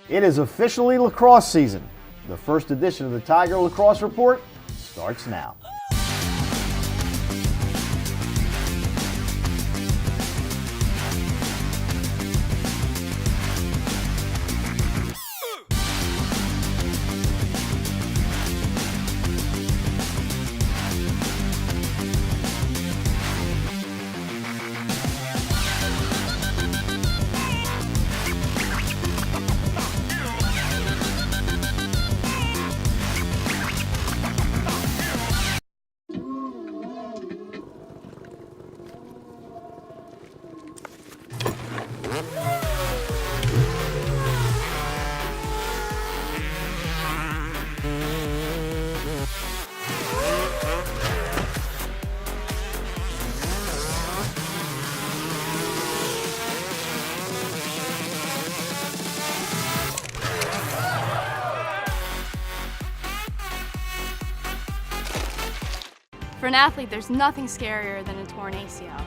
It is officially lacrosse season. The first edition of the Tiger Lacrosse Report starts now. For an athlete, there's nothing scarier than a torn ACL.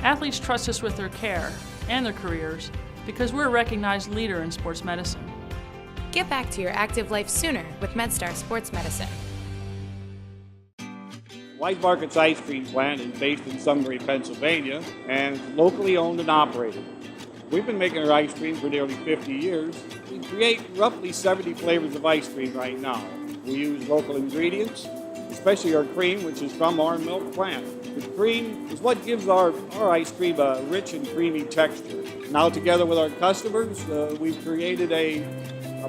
Athletes trust us with their care and their careers because we're a recognized leader in sports medicine. Get back to your active life sooner with MedStar Sports Medicine. White Market's ice cream plant is based in Sunbury, Pennsylvania, and is locally owned and operated. We've been making our ice cream for nearly 50 years. We create roughly 70 flavors of ice cream right now. We use local ingredients, especially our cream, which is from our milk plant. The cream is what gives our ice cream a rich and creamy texture. Now, together with our customers, we've created a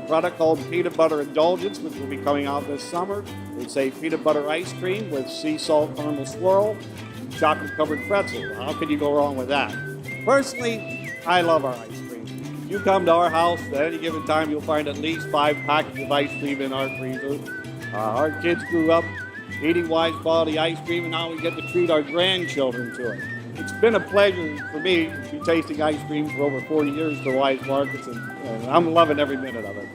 product called Peanut Butter Indulgence, which will be coming out this summer. It's a peanut butter ice cream with sea salt caramel swirl and chocolate-covered pretzel. How can you go wrong with that? Personally, I love our ice cream. If you come to our house at any given time, you'll find at least 5 packets of ice cream in our freezer. Our kids grew up eating Wise quality ice cream, and now we get to treat our grandchildren to it. It's been a pleasure for me to be tasting ice cream for over 40 years for Wise Markets, and I'm loving every minute of it.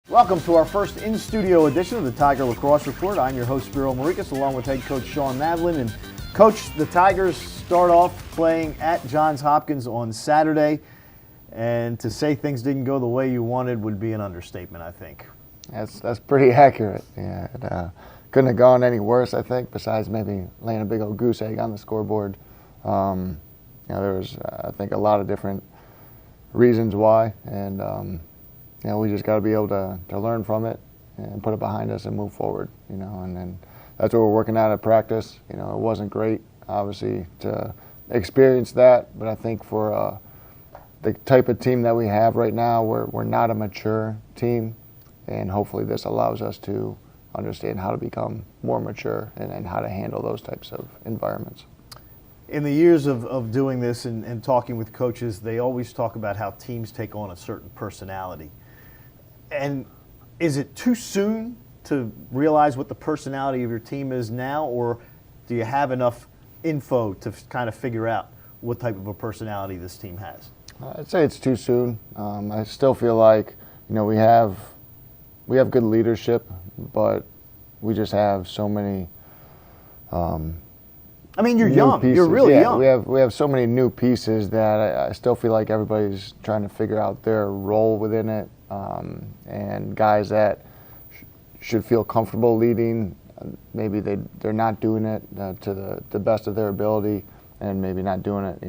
Welcome to our first in-studio edition of the Tiger Lacrosse Report. I'm your host, Spiro Morekas, along with head coach Shawn Nadelen. And Coach, the Tigers start off playing at Johns Hopkins on Saturday, and to say things didn't go the way you wanted would be an understatement, I think. That's pretty accurate. Yeah, it couldn't have gone any worse, I think, besides maybe laying a big old goose egg on the scoreboard. There was, I think, a lot of different reasons why, and we just got to be able to learn from it and put it behind us and move forward. And then that's what we're working at practice. It wasn't great, obviously, to experience that, but I think for the type of team that we have right now, we're not a mature team. And hopefully this allows us to understand how to become more mature and how to handle those types of environments. In the years of doing this and talking with coaches, they always talk about how teams take on a certain personality. And is it too soon to realize what the personality of your team is now, or do you have enough info to kind of figure out what type of a personality this team has? I'd say it's too soon. I still feel like we have good leadership, but we just have so many. You're young. Pieces. You're really young. We have so many new pieces that I still feel like everybody's trying to figure out their role within it, and guys that should feel comfortable leading, maybe they're not doing it to the best of their ability, and maybe not doing it,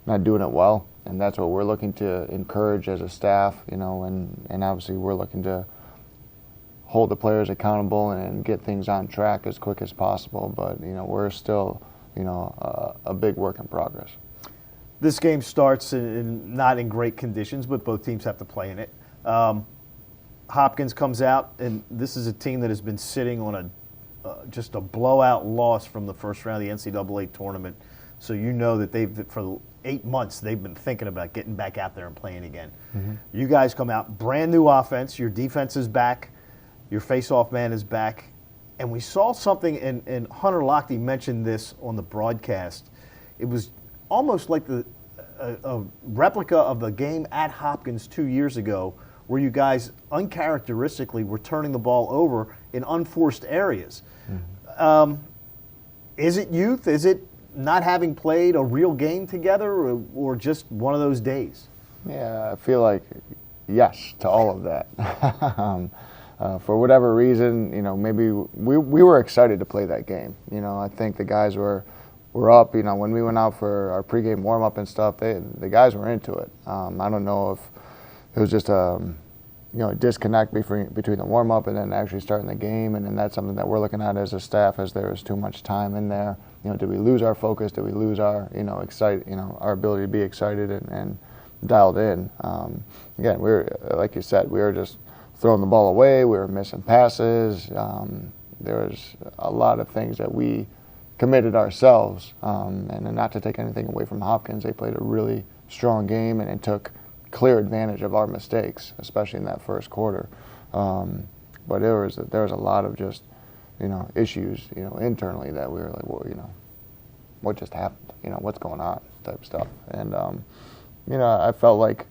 not doing it well. And that's what we're looking to encourage as a staff, and obviously we're looking to hold the players accountable and get things on track as quick as possible. But, we're still, a big work in progress. This game starts not in great conditions, but both teams have to play in it. Hopkins comes out, and this is a team that has been sitting on just a blowout loss from the first round of the NCAA tournament. So that for 8 months, they've been thinking about getting back out there and playing again. Mm-hmm. You guys come out, brand new offense, your defense is back, your face-off man is back, and we saw something, and Hunter Lochte mentioned this on the broadcast. It was almost like a replica of the game at Hopkins 2 years ago, where you guys uncharacteristically were turning the ball over in unforced areas. Mm-hmm. Is it youth? Is it not having played a real game together, or just one of those days? Yeah, I feel like yes to all of that. For whatever reason, maybe we were excited to play that game. I think the guys were up. When we went out for our pregame warm up and stuff, the guys were into it. I don't know if it was just a disconnect between the warm up and then actually starting the game, and then that's something that we're looking at as a staff, as there is too much time in there. Did we lose our focus? Did we lose our our ability to be excited and dialed in? Again, we were, like you said, we were just throwing the ball away. We were missing passes. There was a lot of things that we committed ourselves, and not to take anything away from Hopkins, they played a really strong game and took clear advantage of our mistakes, especially in that first quarter. But there was a lot of just issues internally that we were like, well, what just happened? What's going on? Type stuff. And I felt like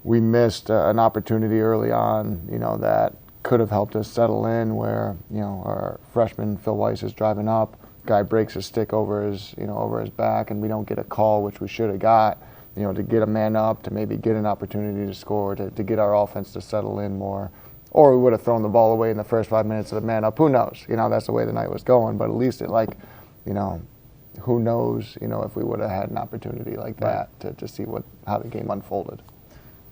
we missed an opportunity early on, that could have helped us settle in, where our freshman Phil Weiss is driving up, guy breaks his stick over his back, and we don't get a call, which we should have got, to get a man up, to maybe get an opportunity to score, to get our offense to settle in more. Or we would have thrown the ball away in the first 5 minutes of the man up. Who knows? That's the way the night was going. But at least who knows? If we would have had an opportunity like that to see how the game unfolded.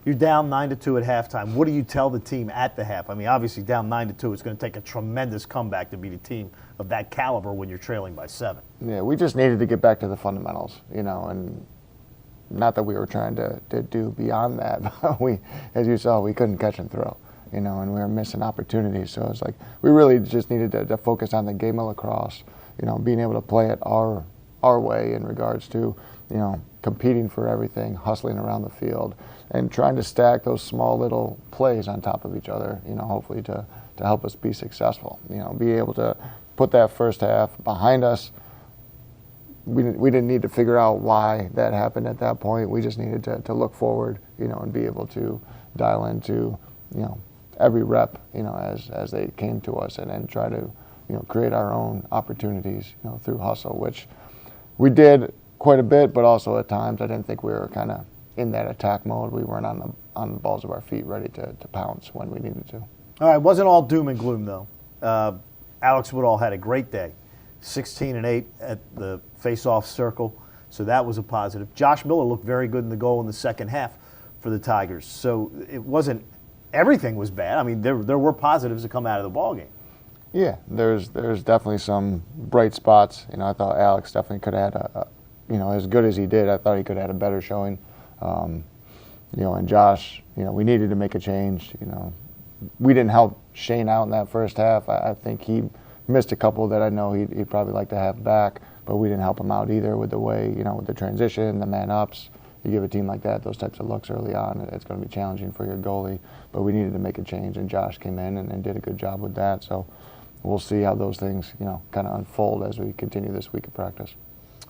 You're down 9-2 at halftime. What do you tell the team at the half? I mean, obviously down 9-2, it's going to take a tremendous comeback to beat a team of that caliber when you're trailing by 7. Yeah, we just needed to get back to the fundamentals, and not that we were trying to do beyond that, but as you saw, we couldn't catch and throw, and we were missing opportunities. So it's like we really just needed to focus on the game of lacrosse, being able to play it our way in regards to, competing for everything, hustling around the field, and trying to stack those small little plays on top of each other, hopefully to help us be successful. Be able to put that first half behind us. We didn't need to figure out why that happened at that point. We just needed to look forward, and be able to dial into, every rep, as they came to us, and then try to, create our own opportunities, through hustle, which we did quite a bit, but also at times I didn't think we were kind of in that attack mode. We weren't on the balls of our feet, ready to pounce when we needed to. All right, wasn't all doom and gloom though. Alex Woodall had a great day, 16-8 at the face-off circle, so that was a positive. Josh Miller looked very good in the goal in the second half for the Tigers, so it wasn't everything was bad. I mean, there were positives that come out of the ball game. Yeah, there's definitely some bright spots. I thought Alex definitely could have had as good as he did. I thought he could have had a better showing. And Josh, we needed to make a change. We didn't help Shane out in that first half. I think he missed a couple that I know he'd probably like to have back, but we didn't help him out either with the way, with the transition, the man-ups. You give a team like that those types of looks early on, it's going to be challenging for your goalie. But we needed to make a change, and Josh came in and did a good job with that. So we'll see how those things, kind of unfold as we continue this week of practice.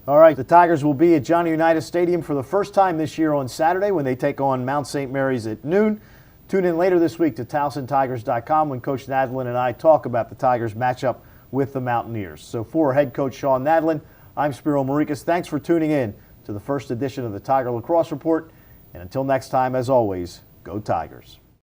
All right, the Tigers will be at Johnny Unitas Stadium for the first time this year on Saturday when they take on Mount St. Mary's at noon. Tune in later this week to TowsonTigers.com when Coach Nadelen and I talk about the Tigers matchup with the Mountaineers. So for head coach Shawn Nadelen, I'm Spiro Morekas. Thanks for tuning in to the first edition of the Tiger Lacrosse Report. And until next time, as always, go Tigers.